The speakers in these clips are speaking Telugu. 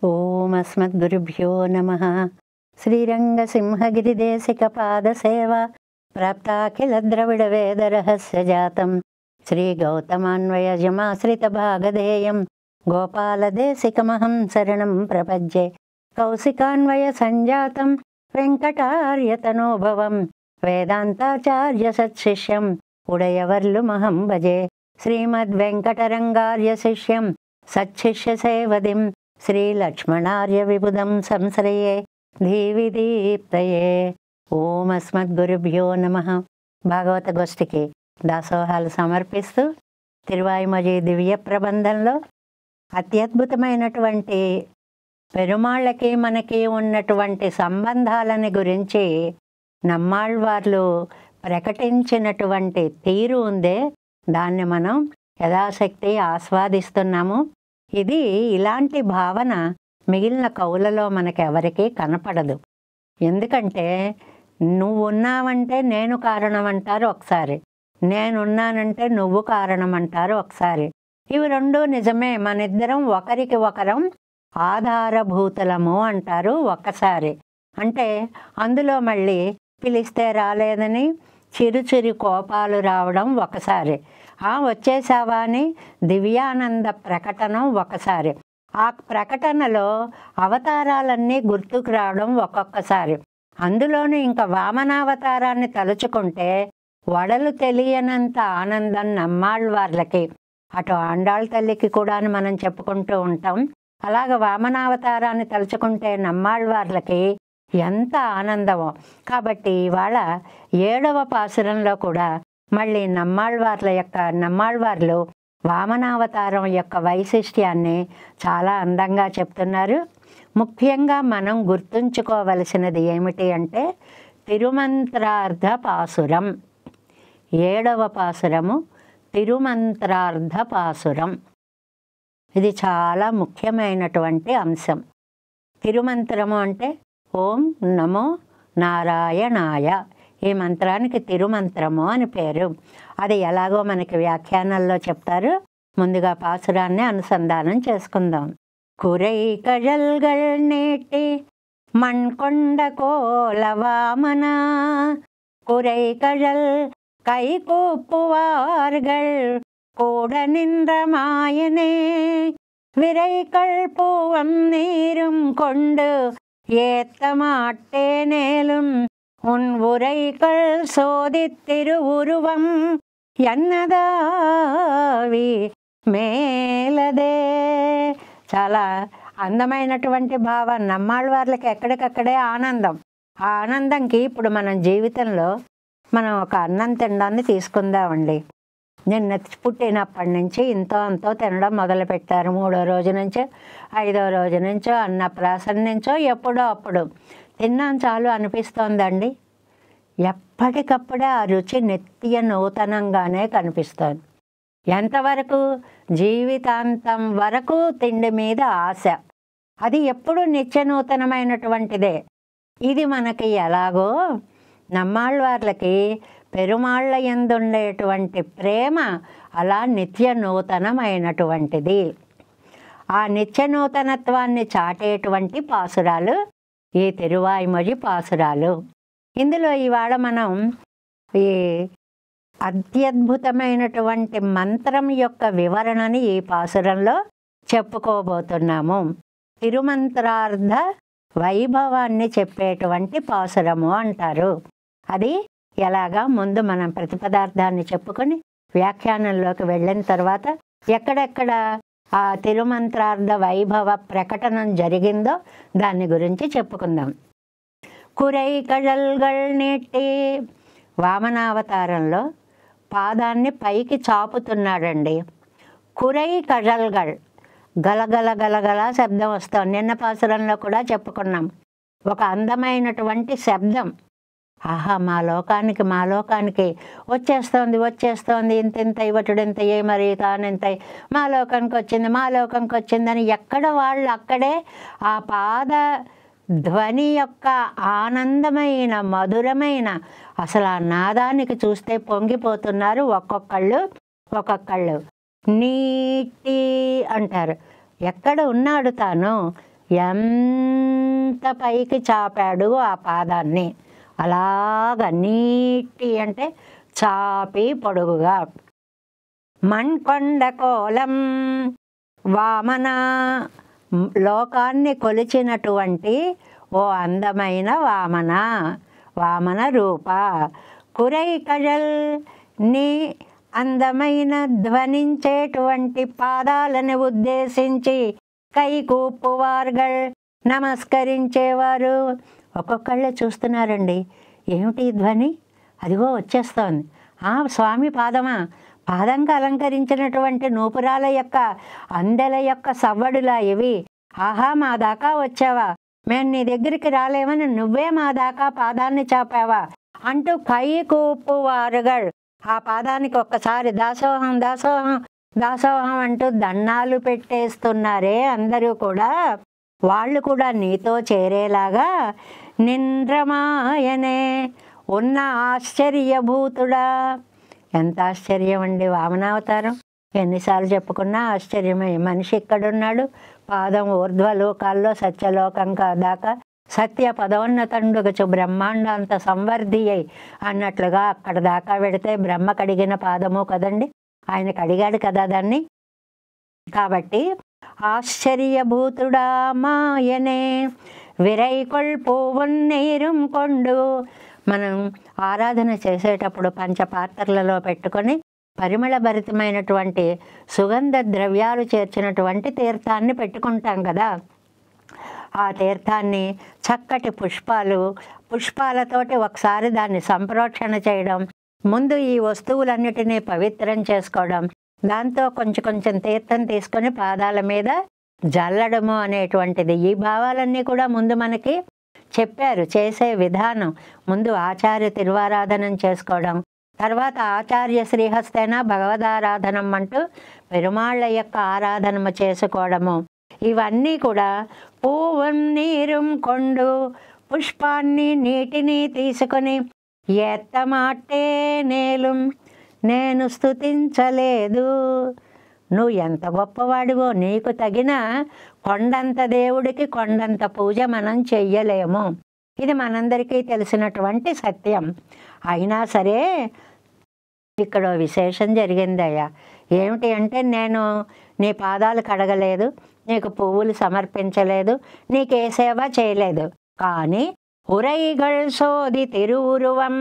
ఓం అస్మద్గురుభ్యో నమః. శ్రీరంగసింహగిరిదేశికపాదసేవా ప్రాప్తాఖిలద్రవిడవేదరహస్యజాతం శ్రీగౌతమాన్వయజమాశ్రితభాగధేయం గోపాలదేశికమహం శరణం ప్రపజ్యే. కౌశికాన్వయసంజాతం వెంకటార్యతనోభవం వేదాంతాచార్యసత్శిష్యం ఉడయవర్లుమహం భజే. శ్రీమద్వెంకటరంగార్య శిష్యం సచ్చిష్యసేవదిం శ్రీలక్ష్మణార్య విబుధం సంశ్రయే ధీవిదీప్తయే. ఓం అస్మద్గురుభ్యో నమః. భాగవత గోష్ఠికి దాసోహాలు సమర్పిస్తూ తిరువాయిమొഴി దివ్య ప్రబంధంలో అత్యద్భుతమైనటువంటి పెరుమాళ్ళకి మనకి ఉన్నటువంటి సంబంధాలని గురించి నమ్మాళ్వార్లు ప్రకటించినటువంటి తీరు ఉందే, దాన్ని మనం యథాశక్తి ఆస్వాదిస్తున్నాము. ఇది ఇలాంటి భావన మిగిలిన కవులలో మనకెవరికీ కనపడదు. ఎందుకంటే నువ్వు ఉన్నావంటే నేను కారణం అంటారు ఒకసారి, నేనున్నానంటే నువ్వు కారణం అంటారు ఒకసారి. ఇవి రెండూ నిజమే, మనిద్దరం ఒకరికి ఒకరం ఆధారభూతులము అంటారు ఒక్కసారి. అంటే అందులో మళ్ళీ పిలిస్తే రాలేదని చిరు కోపాలు రావడం ఒకసారి, వచ్చేసావా అని దివ్యానంద ప్రకటనం ఒకసారి, ఆ ప్రకటనలో అవతారాలన్నీ గుర్తుకు రావడం ఒక్కొక్కసారి. అందులోనూ ఇంకా వామనావతారాన్ని తలుచుకుంటే వడలు తెలియనంత ఆనందం నమ్మాళ్వార్లకి. అటు ఆండాళ్ళ తల్లికి కూడా మనం చెప్పుకుంటూ ఉంటాం. అలాగ వామనావతారాన్ని తలుచుకుంటే నమ్మాళ్వార్లకి ఎంత ఆనందమో. కాబట్టి ఇవాళ 7వ పాసురంలో కూడా మళ్ళీ నమ్మాళ్వార్లు వామనావతారం యొక్క వైశిష్ట్యాన్ని చాలా అందంగా చెప్తున్నారు. ముఖ్యంగా మనం గుర్తుంచుకోవలసినది ఏమిటి అంటే తిరుమంత్రార్థ పాసురం. 7వ పాసురము తిరుమంత్రార్థ పాసురం. ఇది చాలా ముఖ్యమైనటువంటి అంశం. తిరుమంత్రము అంటే ఓం నమో నారాయణాయ. ఈ మంత్రానికి తిరుమంత్రము అని పేరు. అది ఎలాగో మనకి వ్యాఖ్యానాల్లో చెప్తారు. ముందుగా పాసురాన్ని అనుసంధానం చేసుకుందాం. కురై కజల్గల్ నేటి మణ్కొండ కోలవామన కురై కజల్ கைகூப்புவார்கள் கூட நின்ற மாயனே விரைகள் பூவம் நீரும் கொண்டு ஏத்த மாட்டேனேலும் உன் உரைகள் சோதித்திரு உருவம் ఎన్నదావి మేలదే. చాలా అందమైనటువంటి భావం. నమ్మాళ్వార్లకి ఎక్కడికక్కడే ఆనందం. ఆ ఆనందంకి ఇప్పుడు మనం జీవితంలో మనం ఒక అన్నం తినడాన్ని తీసుకుందామండి. నిన్న పుట్టినప్పటి నుంచి ఇంతో అంతో తినడం మొదలుపెట్టారు. 3వ రోజు నుంచో 5వ రోజు నుంచో అన్నప్రాసన నుంచో ఎప్పుడో అప్పుడు తిన్నాం చాలు అనిపిస్తోందండి. ఎప్పటికప్పుడే ఆ రుచి నిత్య నూతనంగానే కనిపిస్తోంది. ఎంతవరకు? జీవితాంతం వరకు తిండి మీద ఆశ. అది ఎప్పుడు నిత్య నూతనమైనటువంటిదే. ఇది మనకి ఎలాగో నమ్మాళ్వార్లకి పెరుమాళ్ళ యందుండేటువంటి ప్రేమ అలా నిత్య నూతనమైనటువంటిది. ఆ నిత్య నూతనత్వాన్ని చాటేటువంటి పాసురాలు ఈ తిరువాయిమొഴి పాసురాలు. ఇందులో ఇవాళ మనం ఈ అత్యద్భుతమైనటువంటి మంత్రం యొక్క వివరణని ఈ పాసురంలో చెప్పుకోబోతున్నాము. తిరుమంత్రార్థ వైభవాన్ని చెప్పేటువంటి పాసురము అంటారు. అది ఎలాగా ముందు మనం ప్రతిపదార్థాన్ని చెప్పుకొని వ్యాఖ్యానంలోకి వెళ్ళిన తర్వాత ఎక్కడెక్కడ ఆ తిరుమంత్రార్థ వైభవ ప్రకటనం జరిగిందో దాని గురించి చెప్పుకుందాం. కురై కజల్గల్ నెట్టి వామనావతారంలో పాదాన్ని పైకి చాపుతున్నాడండి. కురై కజల్గల్ గలగల గలగల శబ్దం వస్తాం. నిన్న పాసురంలో కూడా చెప్పుకున్నాం. ఒక అందమైనటువంటి శబ్దం. ఆహా, మా లోకానికి వచ్చేస్తోంది ఇంత ఇవటుడింత ఏ మరి తానెంత మా లోకానికి వచ్చిందని ఎక్కడ వాళ్ళు అక్కడే ఆ పాద ధ్వని యొక్క ఆనందమైన మధురమైన అసలు ఆ నాదానికి చూస్తే పొంగిపోతున్నారు ఒక్కొక్కళ్ళు. నీటి అంటారు. ఎక్కడ ఉన్నాడు తాను? ఎంత పైకి చాపాడు ఆ పాదాన్ని, అలాగ నీటి అంటే చాపి పొడుగుగా. మణ్కొండ కోలం వామన, లోకాన్ని కొలిచినటువంటి ఓ అందమైన వామన, వామన రూప. కురై కజల్, నీ అందమైన ధ్వనించేటువంటి పాదాలను ఉద్దేశించి కైకూపువార్గల్, నమస్కరించేవారు. ఒక్కొక్కళ్ళే చూస్తున్నారండి, ఏమిటి ధ్వని, అదిగో వచ్చేస్తోంది. స్వామి పాదమా, పాదంగా అలంకరించినటువంటి నూపురాల యొక్క అందెల యొక్క సవ్వడులా ఇవి. ఆహా, మా దాకా వచ్చావా, మేము నీ దగ్గరికి రాలేమని నువ్వే మా దాకా పాదాన్ని చాపావా అంటూ కైకూపువారుగల్, ఆ పాదానికి ఒక్కసారి దాసోహం దాసోహం దాసోహం అంటూ దండాలు పెట్టేస్తున్నారే అందరూ కూడా. వాళ్ళు కూడా నీతో చేరేలాగా నింద్రమాయనే ఉన్న ఆశ్చర్యభూతుడా. ఎంత ఆశ్చర్యం అండి వామనావతారం, ఎన్నిసార్లు చెప్పుకున్నా ఆశ్చర్యమే. మనిషి ఇక్కడున్నాడు, పాదం ఊర్ధ్వలోకాల్లో సత్యలోకం దాకా సత్య పదోన్నతండుగచు బ్రహ్మాండాంత సంవర్ధి అయి అన్నట్లుగా అక్కడ దాకా వెడితే బ్రహ్మ కడిగిన పాదము కదండి, ఆయన కడిగాడు కదా దాన్ని. కాబట్టి ఆశ్చర్యభూతుడా మాయనే విరైకొల్ పూవున్నీరుం కొండు. మనం ఆరాధన చేసేటప్పుడు పంచపాత్రలలో పెట్టుకొని పరిమళభరితమైనటువంటి సుగంధ ద్రవ్యాలు చేర్చినటువంటి తీర్థాన్ని పెట్టుకుంటాం కదా. ఆ తీర్థాన్ని చక్కటి పుష్పాలతోటి ఒకసారి దాన్ని సంప్రోక్షణ చేయడం, ముందు ఈ వస్తువులన్నిటినీ పవిత్రం చేసుకోవడం, దాంతో కొంచెం కొంచెం తీర్థం తీసుకొని పాదాల మీద జల్లడము అనేటువంటిది. ఈ భావాలన్నీ కూడా ముందు మనకి చెప్పారు చేసే విధానం. ముందు ఆచార్య తిరువారాధనం చేసుకోవడం, తర్వాత ఆచార్య శ్రీహస్తేన భగవదారాధనం అంటూ పెరుమాళ్ళ యొక్క ఆరాధనము చేసుకోవడము. ఇవన్నీ కూడా పూవం నీరుం కొండు, పుష్పాన్ని నీటిని తీసుకొని ఎత్తమాటే నేలుం, నేను స్తుతించలేదు. నువ్వు ఎంత గొప్పవాడివో, నీకు తగిన కొండంత దేవుడికి కొండంత పూజ మనం చెయ్యలేము. ఇది మనందరికీ తెలిసినటువంటి సత్యం. అయినా సరే ఇక్కడ విశేషం జరిగిందయ్యా. ఏమిటి అంటే, నేను నీ పాదాలు కడగలేదు, నీకు పువ్వులు సమర్పించలేదు, నీకే సేవ చేయలేదు. కానీ ఉరైగల్ సోది తిరువురువం,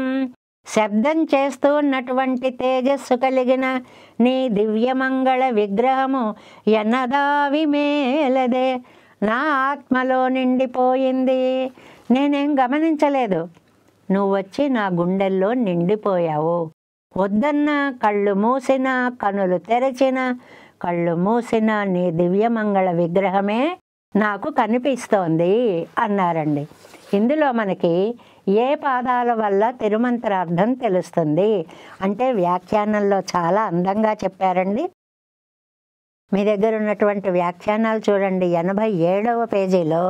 శబ్దం చేస్తూ ఉన్నటువంటి తేజస్సు కలిగిన నీ దివ్యమంగళ విగ్రహము ఎన్నదావి మేలదే, నా ఆత్మలో నిండిపోయింది. నేనేం గమనించలేదు, నువ్వు వచ్చి నా గుండెల్లో నిండిపోయావు. వద్దన్న కళ్ళు మూసిన, కనులు తెరచిన, కళ్ళు మూసిన నీ దివ్యమంగళ విగ్రహమే నాకు కనిపిస్తోంది అన్నారండి. ఇందులో మనకి ఏ పాదాల వల్ల తిరుమంత్రార్థం తెలుస్తుంది అంటే, వ్యాఖ్యానంలో చాలా అందంగా చెప్పారండి. మీ దగ్గర ఉన్నటువంటి వ్యాఖ్యానాలు చూడండి. 87వ పేజీలో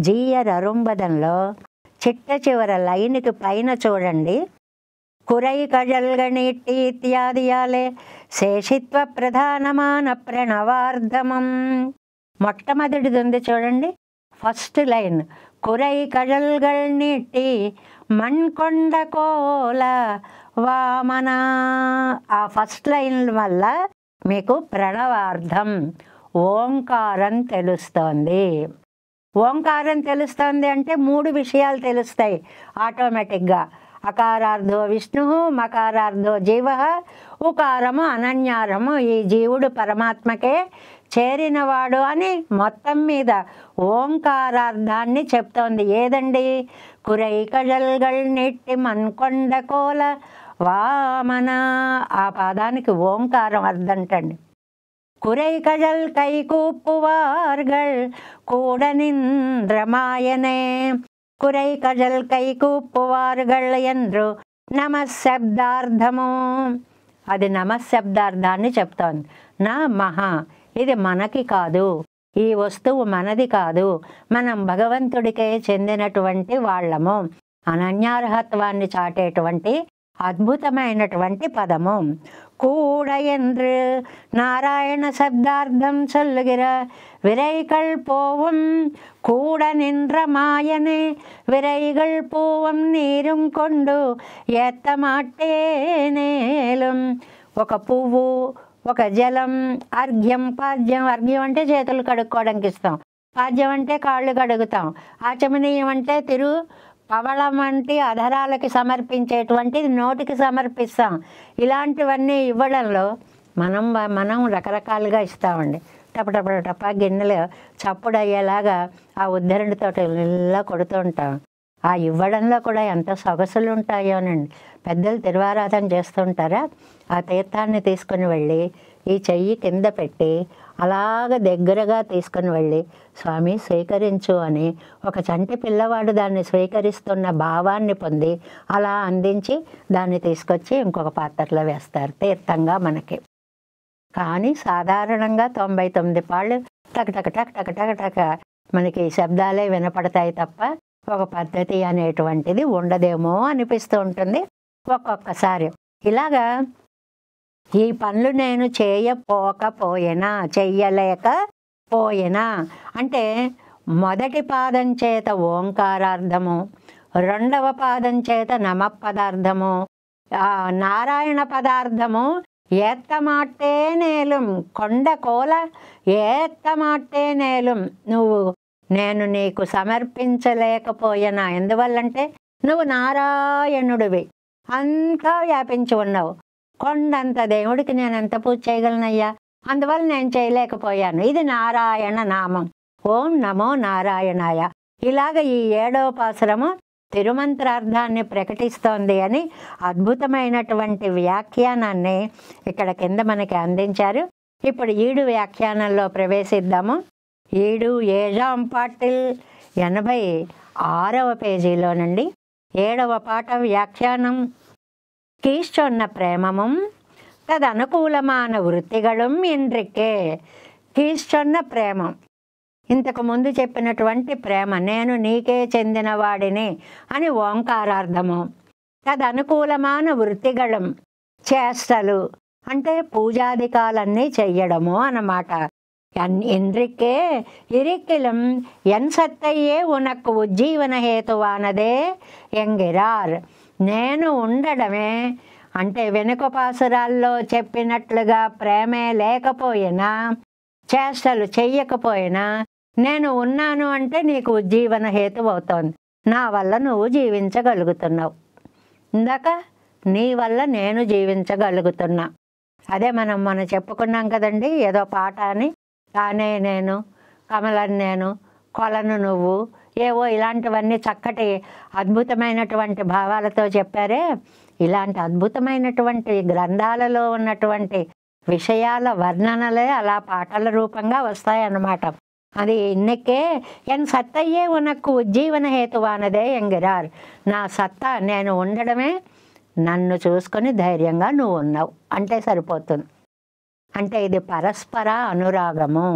జీయర్ అరుంబదంలో చిట్ట చివర లైన్కి పైన చూడండి, కురై కజల్గణిట్టి ఇత్యాదియాలే శేషిత్వ ప్రధానమాన ప్రణవార్ధమం. మొట్టమొదటిది ఉంది చూడండి, ఫస్ట్ లైన్, కురై కజల్గణిట్టి మణ్కొండ కోల వామన. ఆ ఫస్ట్ లైన్ వల్ల మీకు ప్రణవార్థం ఓంకారం తెలుస్తోంది. ఓంకారం తెలుస్తోంది అంటే 3 విషయాలు తెలుస్తాయి ఆటోమేటిక్గా. అకారార్థో విష్ణు, మకారార్థో జీవ, ఉకారము అనన్యారము ఈ జీవుడు పరమాత్మకే చేరినవాడు అని మొత్తం మీద ఓంకారార్థాన్ని చెప్తోంది. ఏదండి? కురై కజల్గల్ నెట్టి మన్కొండ కోల వామన. ఆ పాదానికి ఓంకారం అర్థంటండి. కురై కజల్ కైకూపువార్గల్ కూడనింద్రమాయనే, కురై కజల్ కైకూపువార్గల్ ఎంద్రు నమశబ్దార్థము. అది నమశబ్దార్థాన్ని చెప్తోంది. నా మహా, ఇది మనకి కాదు, ఈ వస్తువు మనది కాదు, మనం భగవంతుడికే చెందినటువంటి వాళ్ళము. అనన్యార్హత్వాన్ని చాటేటువంటి అద్భుతమైనటువంటి పదము. கூட என்று நாராயண சப்தார்த்தம் சொல்லுகிற விரைகள் போவும் கூட நின்ற மாயனே விரைகள் பூவும் நீரும் கொண்டு ఏత్త మాటేనేலும். ఒక పువ్వు, ఒక జలం, అర్ఘ్యం, పాద్యం. అర్ఘ్యం అంటే చేతులు కడుక్కోవడానికి ఇస్తాం, పాద్యం అంటే కాళ్ళు కడుగుతాం, ఆచమనీయం అంటే పవళం వంటి అధరాలకి సమర్పించేటువంటిది నోటికి సమర్పిస్తాం. ఇలాంటివన్నీ ఇవ్వడంలో మనం రకరకాలుగా ఇస్తామండి. టపటప గిన్నెలు చప్పుడు అయ్యేలాగా ఆ ఉద్ధరణితో ఇలా కొడుతూ ఉంటాం. ఆ ఇవ్వడంలో కూడా ఎంత సొగసులు ఉంటాయోనండి. పెద్దలు తిరువారాధన చేస్తుంటారా, ఆ తీర్థాన్ని తీసుకుని వెళ్ళి ఈ చెయ్యి కింద పెట్టి అలాగ దగ్గరగా తీసుకుని వెళ్ళి స్వామి స్వీకరించు అని ఒక చంటి పిల్లవాడు దాన్ని స్వీకరిస్తున్న భావాన్ని పొంది అలా అందించి దాన్ని తీసుకొచ్చి ఇంకొక పాత్రలో వేస్తారు తీర్థంగా మనకి. కానీ సాధారణంగా 99 పాళ్ళు టక్ టక్ టక్ టక్ టక్ టక్ మనకి శబ్దాలే వినపడతాయి తప్ప ఒక పద్ధతి అనేటువంటిది ఉండదేమో అనిపిస్తూ ఉంటుంది ఒక్కొక్కసారి. ఇలాగా ఈ పనులు నేను చెయ్యలేకపోయినా అంటే మొదటి పాదం చేత ఓంకారార్థము, రెండవ పాదం చేత నమ పదార్థము, నారాయణ పదార్థము ఏత్తమాట్టే నేలం కొండ కోల ఏత్తమాట్టే నేలం. నేను నీకు సమర్పించలేకపోయినా, ఎందువల్లంటే నువ్వు నారాయణుడివి, అంతా వ్యాపించి ఉన్నావు. కొండంత దేవుడికి నేను ఎంత పూజ చేయగలనయ్యా, అందువల్ల నేను చేయలేకపోయాను. ఇది నారాయణ నామం, ఓం నమో నారాయణాయ. ఇలాగ ఈ 7వ పాసురము తిరుమంత్రార్థాన్ని ప్రకటిస్తోంది అని అద్భుతమైనటువంటి వ్యాఖ్యానాన్ని ఇక్కడ కింద మనకి అందించారు. ఇప్పుడు 7 వ్యాఖ్యానంలో ప్రవేశిద్దాము. 7 పాటిల్ 86వ పేజీలోనండి 7వ పాట వ్యాఖ్యానం. కీశ్చొన్న ప్రేమముం తదనుకూలమాన వృత్తిగళం ఇండ్రికే. కీశ్చొన్న ప్రేమం, ఇంతకు ముందు చెప్పినటువంటి ప్రేమ, నేను నీకే చెందిన వాడిని అని ఓంకారార్థము. తదనుకూలమాన వృత్తిగళం, చేష్టలు అంటే పూజాధికాలన్నీ చెయ్యడము అన్నమాట. ఇండ్రికే ఇరిక్కిలం ఎన్ సత్తయ్యే ఉనక్కు ఉజ్జీవన హేతువానదే ఎంగిరార్. నేను ఉండడమే అంటే వెనుక పాసురాల్లో చెప్పినట్లుగా ప్రేమే లేకపోయినా, చేష్టలు చెయ్యకపోయినా, నేను ఉన్నాను అంటే నీకు ఉజ్జీవన హేతు అవుతోంది. నా వల్ల నువ్వు జీవించగలుగుతున్నావు. ఇందాక నీ వల్ల నేను జీవించగలుగుతున్నా. అదే మనం చెప్పుకున్నాం కదండి, ఏదో పాట అని. తానే నేను, కమలని నేను, కొలను నువ్వు, ఏవో ఇలాంటివన్నీ చక్కటి అద్భుతమైనటువంటి భావాలతో చెప్పారే. ఇలాంటి అద్భుతమైనటువంటి గ్రంథాలలో ఉన్నటువంటి విషయాల వర్ణనలే అలా పాటల రూపంగా వస్తాయన్నమాట. అది ఇన్నకే ఎన్ సత్తయ్యే ఉనక్కు ఉజ్జీవన హేతువానదే ఎంగిరార్. నా సత్తా నేను ఉండడమే, నన్ను చూసుకొని ధైర్యంగా నువ్వు ఉన్నావు అంటే సరిపోతుంది. అంటే ఇది పరస్పర అనురాగము,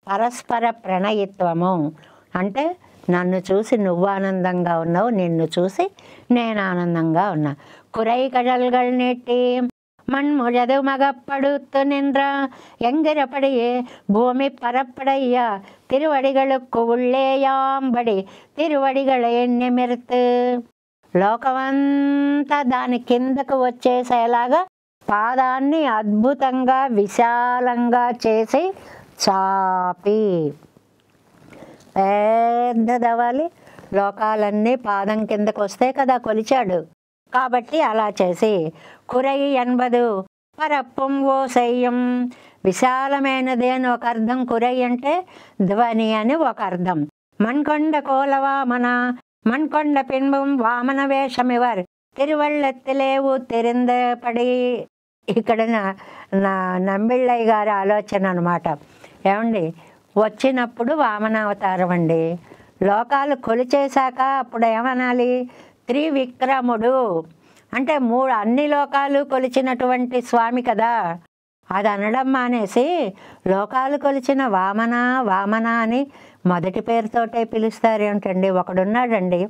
పరస్పర ప్రణయిత్వము. అంటే నన్ను చూసి నువ్వు ఆనందంగా ఉన్నావు, నిన్ను చూసి నేను ఆనందంగా ఉన్నా. కురై కడల్గల్ నెట్టి மண்முழது மகப்படுத்து நின்ற எங்கிரப்படியே பூமி பரப்படையா திருவடிகளுக்கு உள்ளேயாம்படி తిరువడిగళే నిమిర్తు. లోకమంతా దాని కిందకు వచ్చేసేలాగా పాదాన్ని అద్భుతంగా విశాలంగా చేసి చాపి, పెద్దదవ్వాలి. లోకాలన్నీ పాదం కిందకు వస్తే కదా కొలిచాడు, కాబట్టి అలా చేసి కురై 80 పరప్పుం ఓ సయ్యం, విశాలమైనది అని ఒక అర్థం, కురై అంటే ధ్వని అని ఒక అర్థం. మణ్కొండ కోలవామన మణ్కొండ పిన్బం వామన వేషమివర్ తిరువళ్ళెత్తిలేవు తెరిందపడి. ఇక్కడ నా నంబిళ్ళయ్య గారి ఆలోచన అనమాట. ఏమండి, వచ్చినప్పుడు వామనావతారం అండి, లోకాలు కొలిచేశాక అప్పుడు ఏమనాలి? త్రివిక్రముడు అంటే అన్ని లోకాలు కొలిచినటువంటి స్వామి కదా. అది అనడం మానేసి లోకాలు కొలిచిన వామన అని మొదటి పేరుతోటే పిలుస్తారు ఏమిటండి? ఒకడున్నాడండి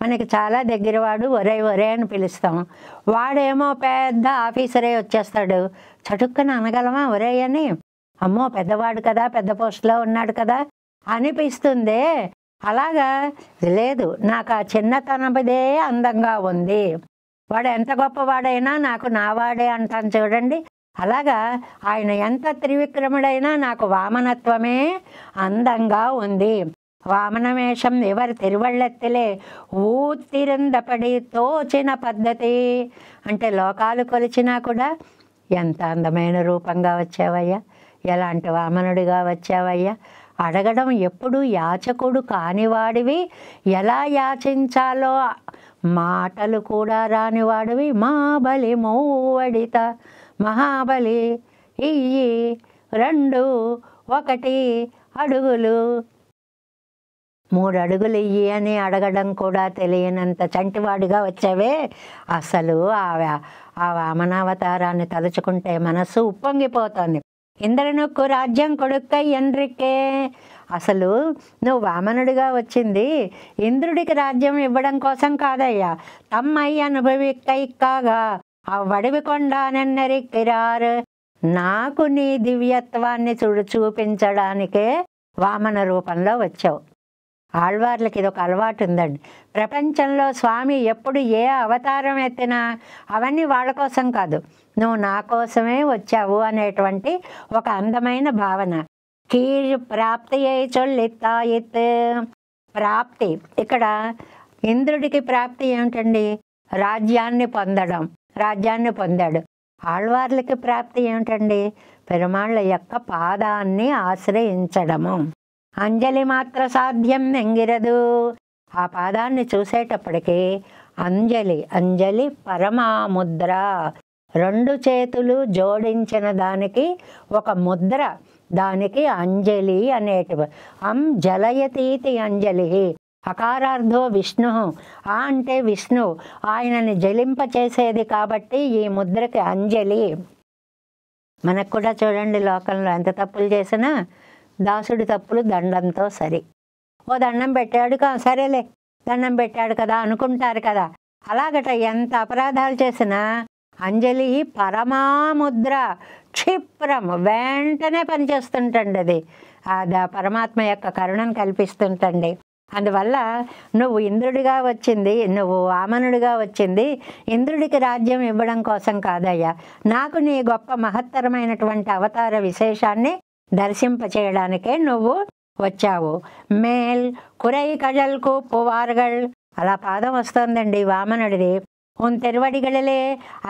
మనకి చాలా దగ్గరవాడు, ఒరే అని పిలుస్తాం. వాడేమో పెద్ద ఆఫీసరే వచ్చేస్తాడు, చటుక్కన అనగలమా ఒరే అని? అమ్మో పెద్దవాడు కదా, పెద్ద పోస్టులో ఉన్నాడు కదా అనిపిస్తుందే. అలాగా లేదు, నాకు ఆ చిన్నతనదే అందంగా ఉంది. వాడు ఎంత గొప్పవాడైనా నాకు నావాడే అంటాను చూడండి. అలాగా ఆయన ఎంత త్రివిక్రముడైనా నాకు వామనత్వమే అందంగా ఉంది. వామనవేషం ఎవరి తిరువళ్ళెత్తిలే ఊతిరందపడి తోచిన పద్ధతి అంటే లోకాలు కొలిచినా కూడా ఎంత అందమైన రూపంగా వచ్చావయ్యా, ఎలాంటి వామనుడిగా వచ్చావయ్యా. అడగడం ఎప్పుడు యాచకుడు కానివాడివి, ఎలా యాచించాలో మాటలు కూడా రానివాడివి. మా బలి మూవడిత మహాబలి ఇయ్యి 2 1 అడుగులు, 3 అడుగులు ఇయ్యి అని అడగడం కూడా తెలియనంత చంటివాడిగా వచ్చావే. అసలు ఆ వామనావతారాన్ని తలుచుకుంటే మనసు ఉప్పొంగిపోతుంది. ఇంద్రనుక్కు రాజ్యం కొడుక్కై ఎండ్రికే. అసలు నువ్వు వామనుడిగా వచ్చింది ఇంద్రుడికి రాజ్యం ఇవ్వడం కోసం కాదయ్యా, తమ్మై అనుభవిక్కై కాగా అవ్వడివి కొండానెన్నరిక్కిరారు. నాకు నీ దివ్యత్వాన్ని చూపించడానికే వామన రూపంలో వచ్చావు. ఆళ్వార్లకి ఇది ఒక అలవాటు ఉందండి. ప్రపంచంలో స్వామి ఎప్పుడు ఏ అవతారం ఎత్తినా అవన్నీ వాళ్ళ కోసం కాదు, నువ్వు నా కోసమే వచ్చావు అనేటువంటి ఒక అందమైన భావన. కీర్ ప్రాప్తి అయి చొల్లిత్తాయిత్. ప్రాప్తి ఇక్కడ ఇంద్రుడికి ప్రాప్తి ఏమిటండి? రాజ్యాన్ని పొందడం. రాజ్యాన్ని పొందాడు. ఆళ్వార్లకి ప్రాప్తి ఏమిటండి? పెరుమాళ్ళ యొక్క పాదాన్ని ఆశ్రయించడము. అంజలి మాత్ర సాధ్యం ఎంగిరదు. ఆ పాదాన్ని చూసేటప్పటికి అంజలి పరమాముద్ర, 2 చేతులు జోడించిన దానికి ఒక ముద్ర, దానికి అంజలి అనేటివి. జలయతీతి అంజలి. అకారార్థో విష్ణు. అంటే విష్ణు, ఆయనని జలింపచేసేది కాబట్టి ఈ ముద్రకి అంజలి. మనకు కూడా చూడండి, లోకంలో ఎంత తప్పులు చేసినా దాసుడి తప్పులు దండంతో సరి. ఓ దండం పెట్టాడు సరేలే, దండం పెట్టాడు కదా అనుకుంటారు కదా. అలాగట ఎంత అపరాధాలు చేసినా అంజలి పరమాముద్ర, క్షిప్రం, వెంటనే పనిచేస్తుంటండి. అది పరమాత్మ యొక్క కరుణను కల్పిస్తుంటండి. అందువల్ల నువ్వు ఇంద్రుడిగా వచ్చింది, నువ్వు వామనుడిగా వచ్చింది ఇంద్రుడికి రాజ్యం ఇవ్వడం కోసం కాదయ్యా, నాకు నీ గొప్ప మహత్తరమైనటువంటి అవతార విశేషాన్ని దర్శింపచేయడానికే నువ్వు వచ్చావు. మేల్ కురై కజల్కు పువార్గల్. అలా పాదం వస్తుందండి వామనుడిది. తిరువడిగళిలే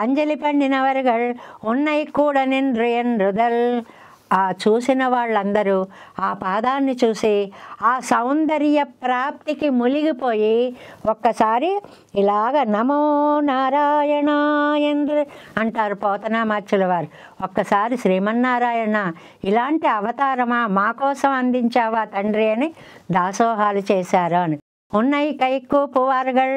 అంజలి పండినవర్గల్ ఉన్నై కూడా నిన్ను ఎన్రుదల్. ఆ చూసిన వాళ్ళందరూ ఆ పాదాన్ని చూసి ఆ సౌందర్య ప్రాప్తికి మునిగిపోయి ఒక్కసారి ఇలాగ నమో నారాయణాయ అంటారు పోతనామాచ్యుల వారు. ఒక్కసారి శ్రీమన్నారాయణ ఇలాంటి అవతారమా మా కోసం అందించావా తండ్రి అని దాసోహాలు చేశారు అని. ఉన్నై కైకు పువార్గల్.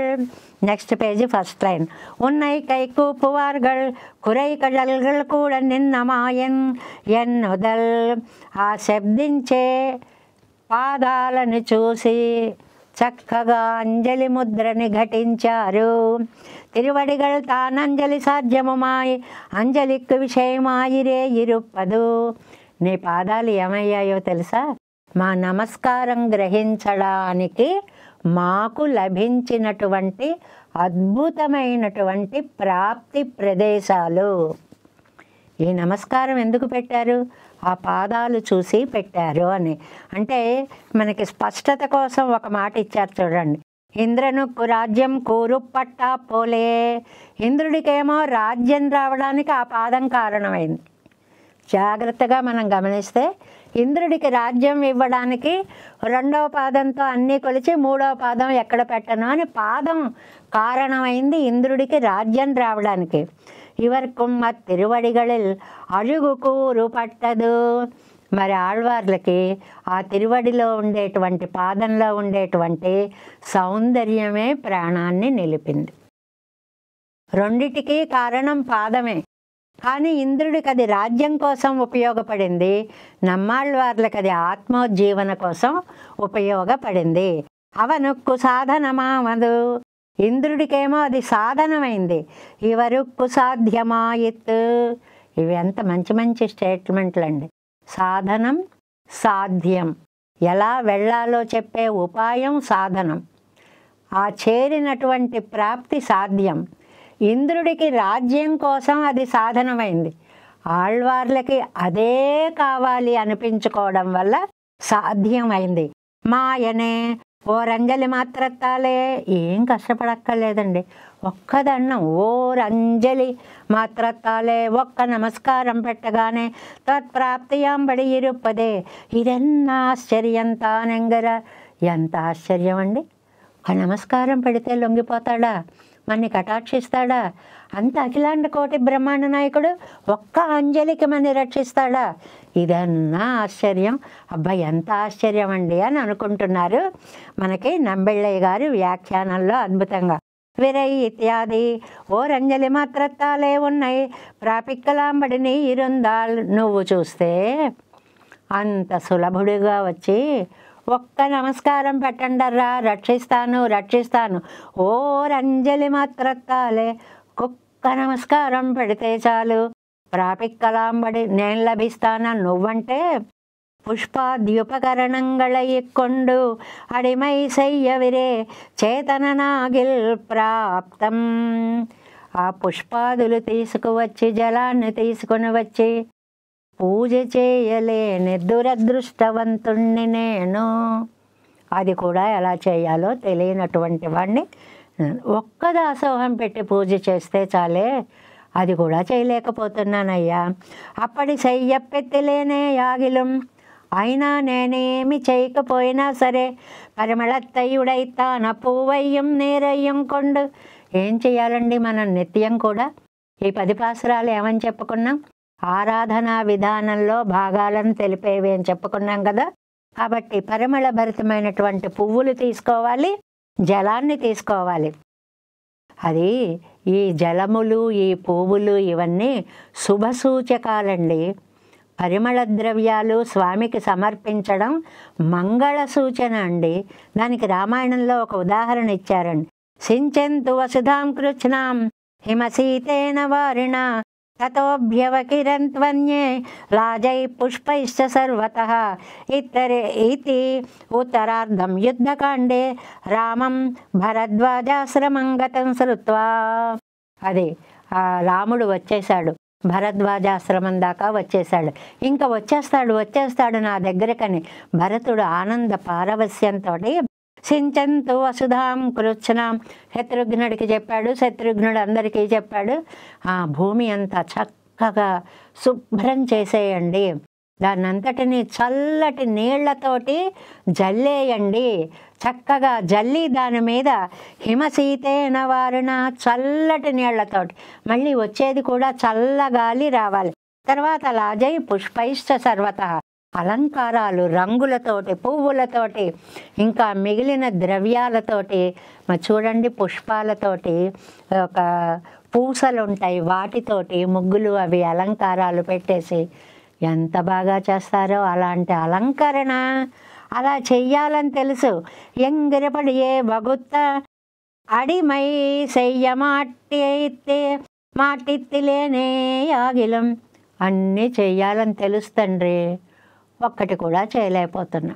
Next page first line. ఉన్నై కైకు పువార్గల్ కురై కజల్గల్ కూడా నిన్నమాయన్ ఎన్నుదల్. ఆ శబ్దించే పాదాలను చూసి చక్కగా అంజలి ముద్రని ఘటించారు. తిరువడిగల్ తానంజలి సాధ్యముమాయి అంజలిక్కు విషయమాయిరే ఇరుప్పదు. నీ పాదాలు ఏమయ్యాయో తెలుసా? మా నమస్కారం గ్రహించడానికి మాకు లభించినటువంటి అద్భుతమైనటువంటి ప్రాప్తి ప్రదేశాలు. ఈ నమస్కారం ఎందుకు పెట్టారు? ఆ పాదాలు చూసి పెట్టారు అని. అంటే మనకి స్పష్టత కోసం ఒక మాట ఇచ్చారు చూడండి. ఇంద్రనుక్కు రాజ్యం కూరు పట్టా పోలే. ఇంద్రుడికేమో రాజ్యం రావడానికి ఆ పాదం కారణమైంది. జాగ్రత్తగా మనం గమనిస్తే ఇంద్రుడికి రాజ్యం ఇవ్వడానికి 2వ పాదంతో అన్నీ కొలిచి 3వ పాదం ఎక్కడ పెట్టను అని పాదం కారణమైంది ఇంద్రుడికి రాజ్యం రావడానికి. ఇవర్కుమ్మ తిరువడిగళిల్ అడుగు కూరు పట్టదు. మరి ఆళ్వార్లకి ఆ తిరువడిలో ఉండేటువంటి పాదంలో ఉండేటువంటి సౌందర్యమే ప్రాణాన్ని నిలిపింది. రెండిటికి కారణం పాదమే. కానీ ఇంద్రుడికి అది రాజ్యం కోసం ఉపయోగపడింది, నమ్మాళ్వార్లకు అది ఆత్మోజ్జీవన కోసం ఉపయోగపడింది. అవనుక్కు సాధనమామదు. ఇంద్రుడికేమో అది సాధనమైంది. ఇవరుక్కు సాధ్యమాయిత్. ఇవి ఎంత మంచి మంచి స్టేట్మెంట్లు అండి. సాధనం సాధ్యం, ఎలా వెళ్ళాలో చెప్పే ఉపాయం సాధనం, ఆ చేరినటువంటి ప్రాప్తి సాధ్యం. ఇంద్రుడికి రాజ్యం కోసం అది సాధనమైంది, ఆళ్వార్లకి అదే కావాలి అనిపించుకోవడం వల్ల సాధ్యమైంది. మాయనే ఓరంజలి మాత్రత్తాలే, ఏం కష్టపడక్కర్లేదండి. ఒక్కదన్నం ఓరంజలి మాత్రత్తాలే, ఒక్క నమస్కారం పెట్టగానే తత్ప్రాప్తియాంబడి ఇరుప్పదే ఇదెన్న ఆశ్చర్యంతానెంగర. ఎంత ఆశ్చర్యం అండి! ఒక నమస్కారం పెడితే లొంగిపోతాడా, మన్ని కటాక్షిస్తాడా? అంత అఖిలాండ కోటి బ్రహ్మాండ నాయకుడు ఒక్క అంజలికి మన్ని రక్షిస్తాడా? ఇదన్నా ఆశ్చర్యం. అబ్బాయి ఎంత ఆశ్చర్యం అండి అని అనుకుంటున్నారు. మనకి నంబెళ్ళయ్య గారు వ్యాఖ్యానంలో అద్భుతంగా విరై ఇత్యాది ఓరంజలి మాత్రత్తాలే ఉన్నాయి ప్రాపిక్కలాంబడిని ఇరుందాల్. నువ్వు చూస్తే అంత సులభుడిగా వచ్చి ఒక్క నమస్కారం పెట్టండర్రా, రక్షిస్తాను రక్షిస్తాను, ఓరంజలి మాత్రత్తాలే, ఒక్క నమస్కారం పెడితే చాలు ప్రాపిక్కలాంబడి నేను లభిస్తాన. నువ్వంటే పుష్పాద్యుపకరణంగళ ఇక్కొండు అడిమై సయ్యవిరే చేతననాగిల్ ప్రాప్తం. ఆ పుష్పాదులు తీసుకువచ్చి జలాన్ని తీసుకుని వచ్చి పూజ చేయలేని దురదృష్టవంతుణ్ణి నేను. అది కూడా ఎలా చేయాలో తెలియనటువంటి వాడిని ఒక్క దాసోహం పెట్టి పూజ చేస్తే చాలే, అది కూడా చేయలేకపోతున్నానయ్యా. అప్పటి చెయ్యప్పెత్తిలేనే యాగిలం, అయినా నేనేమి చేయకపోయినా సరే పరిమళత్తయ్యుడైతాన పూవయ్యం నేరయ్యం కొండు. ఏం చెయ్యాలండి మనం నిత్యం కూడా? ఈ 10 పాసురాలు ఏమని చెప్పుకున్నాం? ఆరాధనా విధానంలో భాగాలను తెలిపేవి అని చెప్పుకున్నాం కదా. కాబట్టి పరిమళ భరితమైనటువంటి పువ్వులు తీసుకోవాలి, జలాన్ని తీసుకోవాలి. అది ఈ జలములు ఈ పువ్వులు ఇవన్నీ శుభ సూచకాలండి. పరిమళ ద్రవ్యాలు స్వామికి సమర్పించడం మంగళ సూచన అండి. దానికి రామాయణంలో ఒక ఉదాహరణ ఇచ్చారండి. సించంతు వసుధాం కృష్ణాం హిమసీతేన వారిణ తతోభ్యవకిరంత్వన్యే రాజై పుష్పైశ్చ సర్వతః ఇతి ఉత్తరార్ధం యుద్ధకాండే రామం భరద్వాజాశ్రమం గతం శ్రుత్వా. అది రాముడు వచ్చేశాడు, భరద్వాజాశ్రమం దాకా వచ్చేశాడు. ఇంకా వచ్చేస్తాడు నా దగ్గరకని భరతుడు ఆనంద పారవస్యంతో సించంతు వసుధాం కృత్స్నాం శత్రుఘ్నుడికి చెప్పాడు, శత్రుఘ్నుడు అందరికీ చెప్పాడు. ఆ భూమి అంతా చక్కగా శుభ్రం చేసేయండి, దాన్నంతటిని చల్లటి నీళ్లతోటి జల్లేయండి. చక్కగా జల్లి దాని మీద హిమసీతేన వారిన చల్లటి నీళ్లతోటి, మళ్ళీ వచ్చేది కూడా చల్లగాలి రావాలి. తర్వాత లాజై పుష్పైశ్చ సర్వతః, అలంకారాలు రంగులతోటి పువ్వులతోటి ఇంకా మిగిలిన ద్రవ్యాలతోటి. చూడండి పుష్పాలతోటి ఒక పూసలు ఉంటాయి, వాటితోటి ముగ్గులు అవి అలంకారాలు పెట్టేసి ఎంత బాగా చేస్తారో. అలాంటి అలంకరణ అలా చెయ్యాలని తెలుసు. ఎంగిరపడియే వగుత్త అడిమై సెయ్య మాటిత్తిలేనే యాగిలం. అన్నీ చెయ్యాలని తెలుస్తండ్రి, ఒక్కటి కూడా చేయలేకపోతున్నా.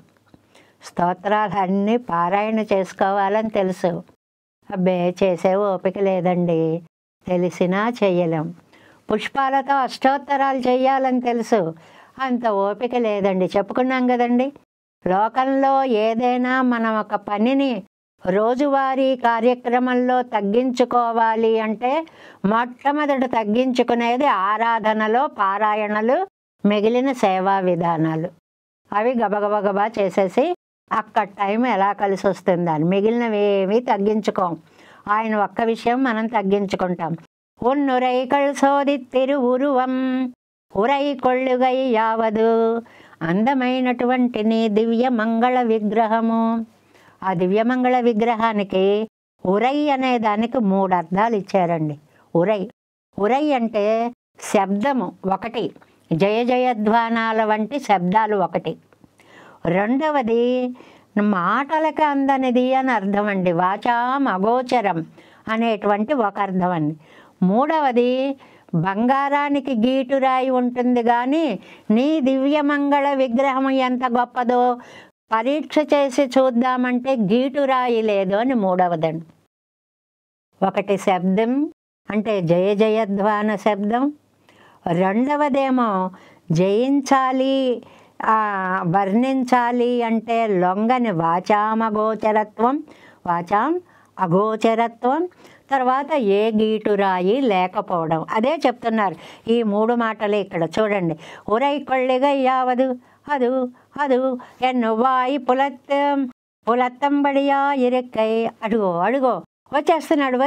స్తోత్రాలు అన్నీ పారాయణ చేసుకోవాలని తెలుసు, అబ్బే చేసే ఓపిక లేదండి, తెలిసినా చెయ్యలేం. పుష్పాలతో అష్టోత్తరాలు చెయ్యాలని తెలుసు, అంత ఓపిక లేదండి. చెప్పుకున్నాం కదండి, లోకంలో ఏదైనా మనం ఒక పనిని రోజువారీ కార్యక్రమంలో తగ్గించుకోవాలి అంటే మొట్టమొదట తగ్గించుకునేది ఆరాధనలో పారాయణలు, మిగిలిన సేవా విధానాలు. అవి గబగబగబా చేసేసి అక్కడ టైం ఎలా కలిసి వస్తుందని మిగిలినవి ఏమీ తగ్గించుకోం. ఆయన ఒక్క విషయం మనం తగ్గించుకుంటాం. ఉన్నురైకళ్ సోదిత్తిరు ఉరువం ఉరై కొళ్ళుగై యావదు. అందమైనటువంటి నీ దివ్య మంగళ విగ్రహము. ఆ దివ్యమంగళ విగ్రహానికి ఉరై అనే దానికి 3 అర్థాలు ఇచ్చారండి. ఉరై అంటే శబ్దము ఒకటి, జయ జయధ్వానాల వంటి శబ్దాలు ఒకటి. రెండవది మాటలకి అందనిది అని అర్థం అండి, వాచాం అగోచరం అనేటువంటి ఒక అర్థం అండి. మూడవది బంగారానికి గీటురాయి ఉంటుంది కానీ నీ దివ్యమంగళ విగ్రహం ఎంత గొప్పదో పరీక్ష చేసి చూద్దామంటే గీటురాయి లేదు అని మూడవదండి. ఒకటి శబ్దం అంటే జయ జయధ్వాన శబ్దం, రెండవదేమో జయించాలి వర్ణించాలి అంటే లొంగని వాచాం అగోచరత్వం, తర్వాత ఏ గీటురాయి లేకపోవడం. అదే చెప్తున్నారు ఈ మూడు మాటలు ఇక్కడ చూడండి. ఉరై కొళ్ళిగయ్యావదు అది అది ఎన్నువాయి పులత్తంబడియా ఇరుక్కై అడుగో అడుగో వచ్చేస్తున్నాడు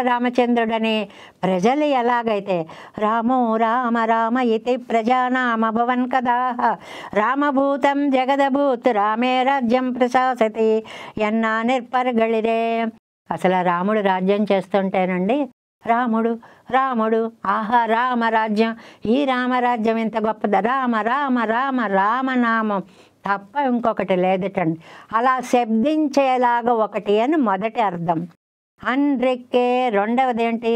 రామచంద్రుడని ప్రజలు ఎలాగైతే రామో రామ రామ ఇతి ప్రజానామ భవన్ కదా రామభూతం జగదభూత్ రామే రాజ్యం ప్రశాసతి ఎన్నా నిర్పరగళిరే. అసలు రాముడు రాజ్యం చేస్తుంటేనండి రాముడు రాముడు ఆహా రామరాజ్యం, ఈ రామరాజ్యం ఇంత గొప్పది, రామ రామ రామ రామనామం తప్ప ఇంకొకటి లేదటండి. అలా శబ్దించేలాగా ఒకటి అని మొదటి అర్థం. అన్రిక్కే రెండవది ఏంటి?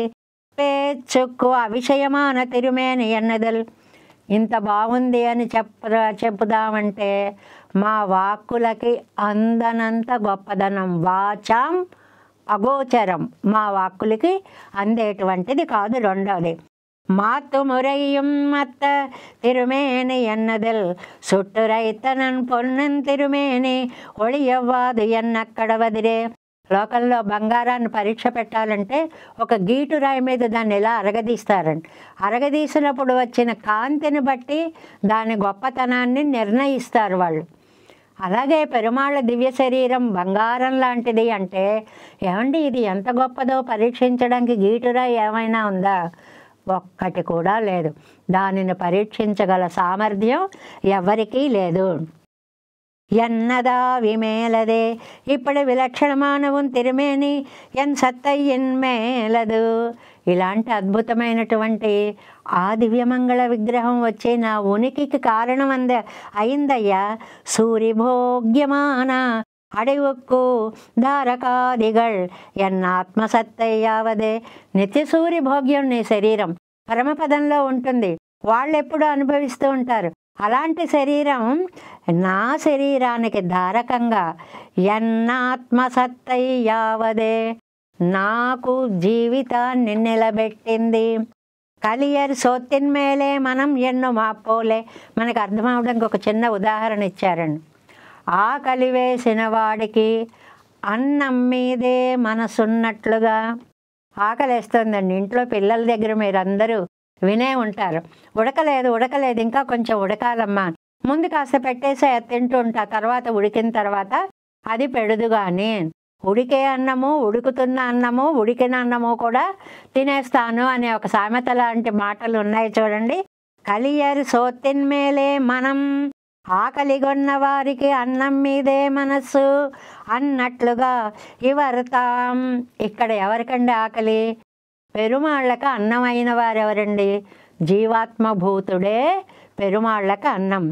పేచుక్కు అవిషయమాన తిరుమేని ఎన్నదల్. ఇంత బాగుంది అని చెప్పుదామంటే మా వాక్కులకి అందనంత గొప్పదనం, వాచాం అగోచరం, మా వాక్కులకి అందేటువంటిది కాదు. రెండవది మాతు మురయ్యం మత్త తిరుమేని ఎన్నదల్ సుట్టురైతనన్ పొన్నన్ తిరుమేని ఒళియవ్వాదు ఎన్నక్కడ వదిరే. లోకంలో బంగారాన్ని పరీక్ష పెట్టాలంటే ఒక గీటురాయి మీద దాన్ని ఎలా అరగదీస్తారండి. అరగదీసినప్పుడు వచ్చిన కాంతిని బట్టి దాని గొప్పతనాన్ని నిర్ణయిస్తారు వాళ్ళు. అలాగే పెరుమాళ్ళ దివ్య శరీరం బంగారం లాంటిది అంటే ఏమండి ఇది ఎంత గొప్పదో పరీక్షించడానికి గీటురాయి ఏమైనా ఉందా? ఒక్కటి కూడా లేదు. దానిని పరీక్షించగల సామర్థ్యం ఎవరికీ లేదు. ఎన్నదా విమేలదే ఇప్పుడు విలక్షణమానవం తిరుమేని ఎన్ సత్తయ్యన్ మేలదు. ఇలాంటి అద్భుతమైనటువంటి ఆ దివ్యమంగళ విగ్రహం వచ్చే నా ఉనికికి కారణం అయిందయ్యా. సూరిభోగ్యమాన అడివుక్కు ధారకాదిగళ్ ఎన్నాత్మసత్తయ్యావదే. నిత్య సూర్య భోగ్యం నీ శరీరం పరమపదంలో ఉంటుంది, వాళ్ళెప్పుడు అనుభవిస్తూ ఉంటారు. అలాంటి శరీరం నా శరీరానికి ధారకంగా ఎన్నాత్మసత్తయ్యావదే నాకు జీవితాన్ని నిలబెట్టింది. కలియర్ సోత్తిన్మేలే మనం ఎన్నో మాపోలే. మనకు అర్థం అవడానికి ఒక చిన్న ఉదాహరణ ఇచ్చారండి. ఆకలి వేసిన వాడికి అన్నం మీదే మనసున్నట్లుగా ఆకలి వేస్తుందండి. ఇంట్లో పిల్లల దగ్గర మీరందరూ వినే ఉంటారు, ఉడకలేదు ఇంకా కొంచెం ఉడకాలమ్మా, ముందు కాస్త పెట్టేసి తింటూ ఉంటా, తర్వాత ఉడికిన తర్వాత అది పెడదు. కానీ ఉడికే అన్నము, ఉడుకుతున్న అన్నము, ఉడికిన అన్నము కూడా తినేస్తాను అనే ఒక సామెత లాంటి మాటలు ఉన్నాయి చూడండి. కలియర్ సోత్తిన్మేలే మనం, ఆకలిగొన్న వారికి అన్నం మీదే మనస్సు అన్నట్లుగా ఇవర్తాం. ఇక్కడ ఎవరికండి ఆకలి? పెరుమాళ్ళకి అన్నమైన వారెవరండి? జీవాత్మభూతుడే పెరుమాళ్ళకి అన్నం.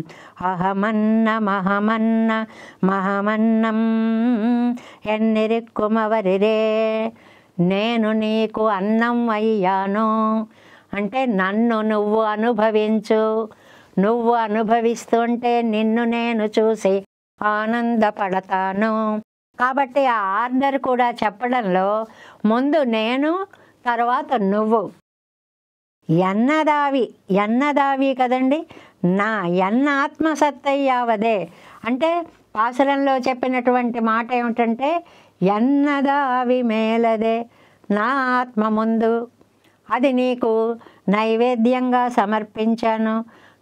మహమన్నం ఎన్నిరిక్కుమవరిరే. నేను నీకు అన్నం అయ్యాను అంటే నన్ను నువ్వు అనుభవించు. నువ్వు అనుభవిస్తుంటే నిన్ను నేను చూసి ఆనందపడతాను. కాబట్టి ఆ ఆర్డర్ కూడా చెప్పడంలో ముందు నేను, తర్వాత నువ్వు. ఎన్నదావి కదండి, నా ఎన్నాత్మసత్తయ్యావదే అంటే పాసురంలో చెప్పినటువంటి మాట ఏమిటంటే ఎన్నదావి మేలదే, నా ఆత్మ ముందు అది నీకు నైవేద్యంగా సమర్పించాను.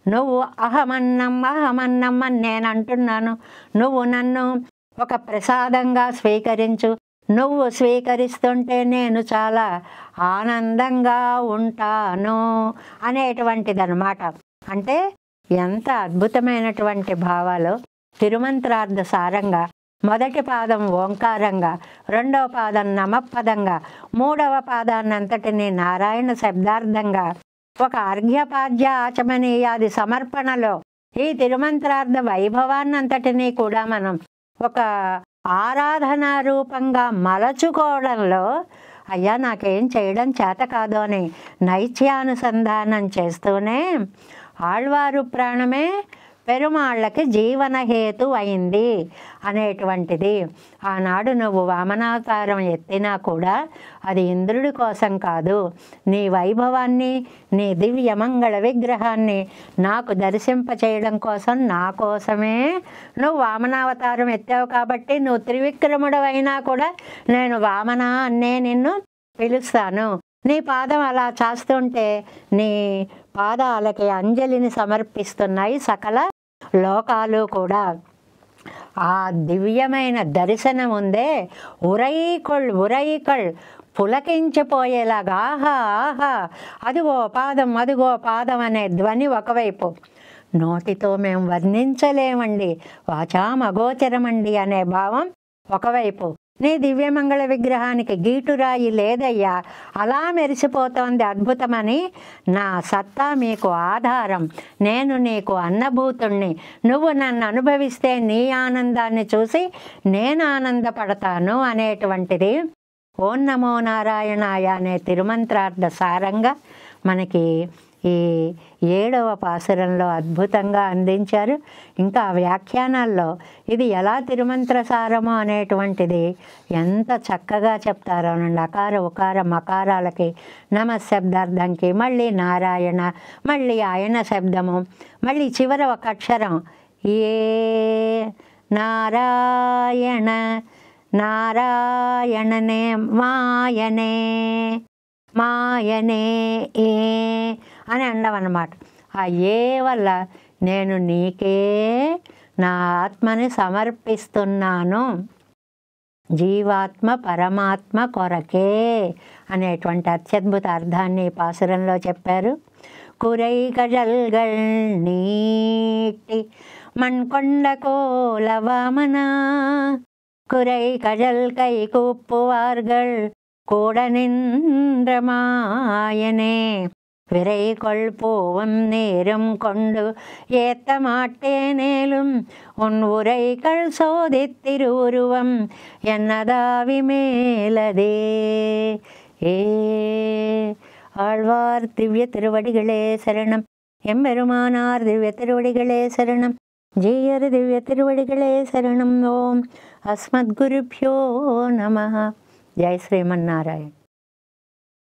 నువ్వు అహమన్నం అని నేను అంటున్నాను, నువ్వు నన్ను ఒక ప్రసాదంగా స్వీకరించు. నువ్వు స్వీకరిస్తుంటే నేను చాలా ఆనందంగా ఉంటాను అనేటువంటిది అనమాట. అంటే ఎంత అద్భుతమైనటువంటి భావాలు. తిరుమంత్రార్థ సారంగా మొదటి పాదం ఓంకారంగా, రెండవ పాదం నమపదంగా, మూడవ పాదాన్నంతటిని నారాయణ శబ్దార్థంగా ఒక అర్ఘ్యపాద్య ఆచమనీయాది సమర్పణలో ఈ తిరుమంత్రార్థ వైభవాన్నంతటినీ కూడా మనం ఒక ఆరాధనా రూపంగా మలచుకోవడంలో అయ్యా నాకేం చేయడం చేత కాదు అని నైత్యానుసంధానం చేస్తూనే ఆళ్వారు ప్రాణమే పెరుమాళ్ళకి జీవనహేతు అయింది అనేటువంటిది. ఆనాడు నువ్వు వామనావతారం ఎత్తినా కూడా అది ఇంద్రుడి కోసం కాదు, నీ వైభవాన్ని, నీ దివ్యమంగళ విగ్రహాన్ని నాకు దర్శింపచేయడం కోసం, నా కోసమే నువ్వు వామనావతారం ఎత్తావు. కాబట్టి నువ్వు త్రివిక్రముడు అయినా కూడా నేను వామన అన్నే నిన్ను పిలుస్తాను. నీ పాదం అలా చేస్తుంటే నీ పాదాలకి అంజలిని సమర్పిస్తున్నాయి సకల లోకాలు కూడా. ఆ దివ్యమైన దర్శనం ఉందే ఉరైకళ్ పులకించిపోయేలాగా ఆహా ఆహా అదిగో పాదం అనే ధ్వని ఒకవైపు, నోటితో మేము వర్ణించలేమండి, వాచామగోచరమండి అనే భావం ఒకవైపు. నీ దివ్యమంగళ విగ్రహానికి గీటురాయి లేదయ్యా, అలా మెరిసిపోతోంది అద్భుతమని. నా సత్తా మీకు ఆధారం, నేను నీకు అన్నభూతుణ్ణి, నువ్వు నన్ను అనుభవిస్తే నీ ఆనందాన్ని చూసి నేను ఆనందపడతాను అనేటువంటిది ఓం నమో నారాయణాయ అనే తిరుమంత్రార్థ సారంగా మనకి ఈ 7వ పాసురంలో అద్భుతంగా అందించారు. ఇంకా వ్యాఖ్యానాల్లో ఇది ఎలా తిరుమంత్ర సారమో అనేటువంటిది ఎంత చక్కగా చెప్తారోనండి. అకార ఉకార మకారాలకి నమశబ్దార్థంకి మళ్ళీ నారాయణ, మళ్ళీ ఆయన శబ్దము, మళ్ళీ చివర ఒక అక్షరం ఏ నారాయణ నారాయణనే మాయనే ఏ అని అండమన్నమాట. ఆ ఏ వల్ల నేను నీకే నా ఆత్మని సమర్పిస్తున్నాను, జీవాత్మ పరమాత్మ కొరకే అనేటువంటి అత్యద్భుత అర్థాన్ని పాసురంలో చెప్పారు. కురై కజల్గల్ నీటి మణ్కొండ కోలవామన, குறை கஜல் கை கூப்புவார்கள் கூட நின்றமாயனே, விரை கொள் பூவும் நேரும் கொண்டு ஏத்த மாட்டேனேலும் உன் உரைகள் சோதித்திருவுருவம் என்னதாவி மேலதே. ஏ ஆழ்வார் திவ்ய திருவடிகளே சரணம், எம்பெருமானார் திவ்ய திருவடிகளே சரணம், ஜீயர் திவ்ய திருவடிகளே சரணம். ஓம் அஸ்மத்குருभ्यो நமः. జై శ్రీమన్నారాయణ.